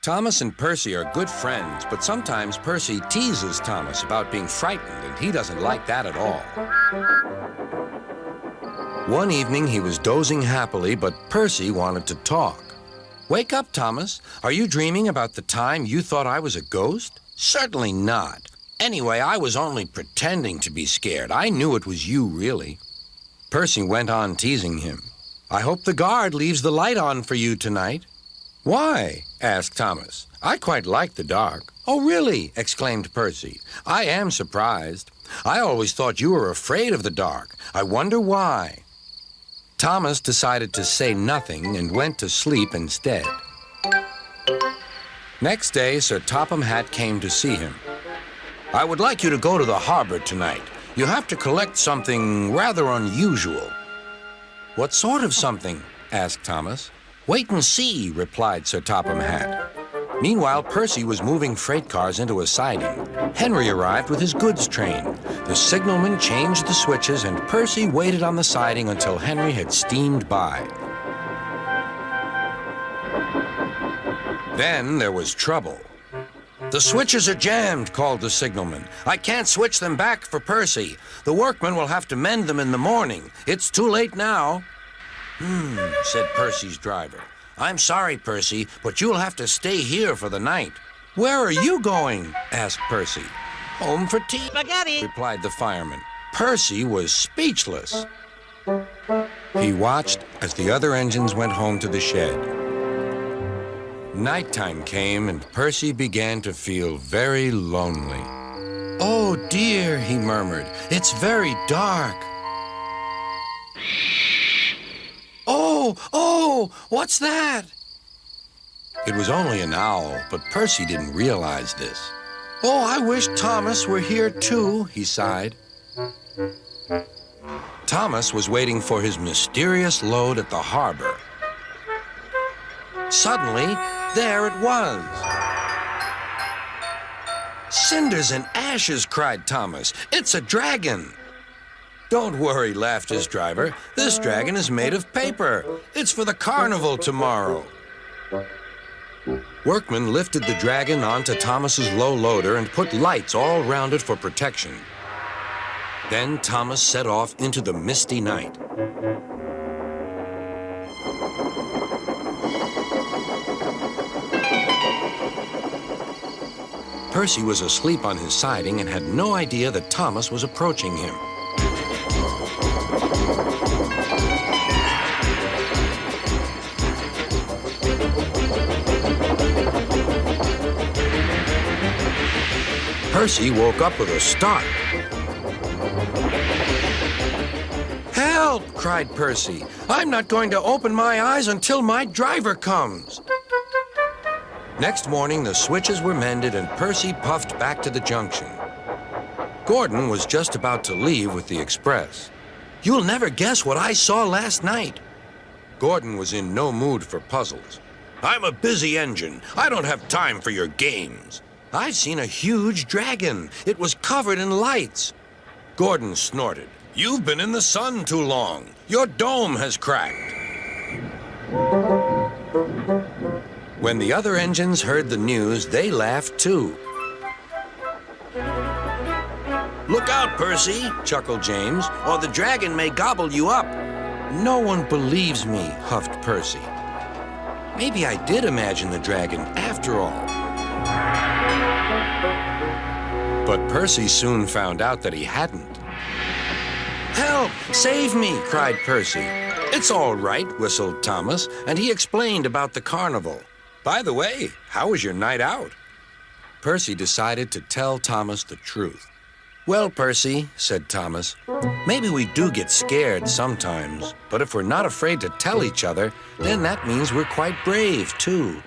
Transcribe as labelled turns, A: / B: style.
A: Thomas and Percy are good friends, but sometimes Percy teases Thomas about being frightened, and he doesn't like that at all. One evening, he was dozing happily, but Percy wanted to talk. "Wake up, Thomas. Are you dreaming about the time you thought I was a ghost?" "Certainly not. Anyway, I was only pretending to be scared. I knew it was you, really." Percy went on teasing him. "I hope the guard leaves the light on for you tonight." "Why?" asked Thomas. "I quite like the dark." "Oh, really?" exclaimed Percy. "I am surprised. I always thought you were afraid of the dark. I wonder why." Thomas decided to say nothing and went to sleep instead. Next day, Sir Topham Hatt came to see him. "I would like you to go to the harbor tonight. You have to collect something rather unusual." "What sort of something?" asked Thomas. "Wait and see," replied Sir Topham Hatt. Meanwhile, Percy was moving freight cars into a siding. Henry arrived with his goods train. The signalman changed the switches, and Percy waited on the siding until Henry had steamed by. Then there was trouble. "The switches are jammed," called the signalman. "I can't switch them back for Percy. The workmen will have to mend them in the morning. It's too late now." Said Percy's driver. "I'm sorry, Percy, but you'll have to stay here for the night." "Where are you going?" asked Percy. "Home for tea, spaghetti," replied the fireman. Percy was speechless. He watched as the other engines went home to the shed. Nighttime came, and Percy began to feel very lonely. "Oh, dear," he murmured. "It's very dark." Oh, what's that?" It was only an owl, but Percy didn't realize this. "Oh, I wish Thomas were here too," he sighed. Thomas was waiting for his mysterious load at the harbor. Suddenly, there it was. "Cinders and ashes," cried Thomas. "It's a dragon." "Don't worry," laughed his driver. "This dragon is made of paper. It's for the carnival tomorrow." Workmen lifted the dragon onto Thomas's low loader and put lights all round it for protection. Then Thomas set off into the misty night. Percy was asleep on his siding and had no idea that Thomas was approaching him. Percy woke up with a start. "Help!" cried Percy. "I'm not going to open my eyes until my driver comes." Next morning, the switches were mended, and Percy puffed back to the junction. Gordon was just about to leave with the express. "You'll never guess what I saw last night." Gordon was in no mood for puzzles. "I'm a busy engine. I don't have time for your games." "I've seen a huge dragon. It was covered in lights." Gordon snorted. "You've been in the sun too long. Your dome has cracked." When the other engines heard the news, they laughed too. "Look out, Percy," chuckled James, "or the dragon may gobble you up." "No one believes me," huffed Percy. Maybe I did imagine the dragon after all. But Percy soon found out that he hadn't. "Help! Save me!" cried Percy. "It's all right," whistled Thomas, and he explained about the carnival. "By the way, how was your night out?" Percy decided to tell Thomas the truth. "Well, Percy," said Thomas, "maybe we do get scared sometimes, but if we're not afraid to tell each other, then that means we're quite brave, too."